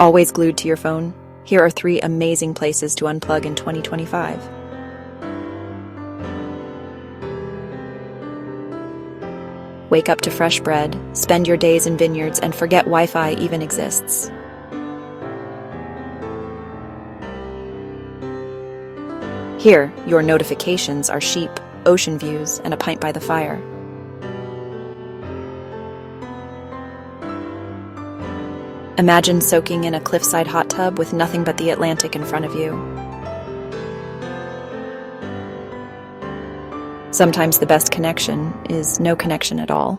Always glued to your phone? Here are 3 amazing places to unplug in 2025. Wake up to fresh bread, spend your days in vineyards, and forget Wi-Fi even exists. Here, your notifications are sheep, ocean views, and a pint by the fire. Imagine soaking in a cliffside hot tub with nothing but the Atlantic in front of you. Sometimes the best connection is no connection at all.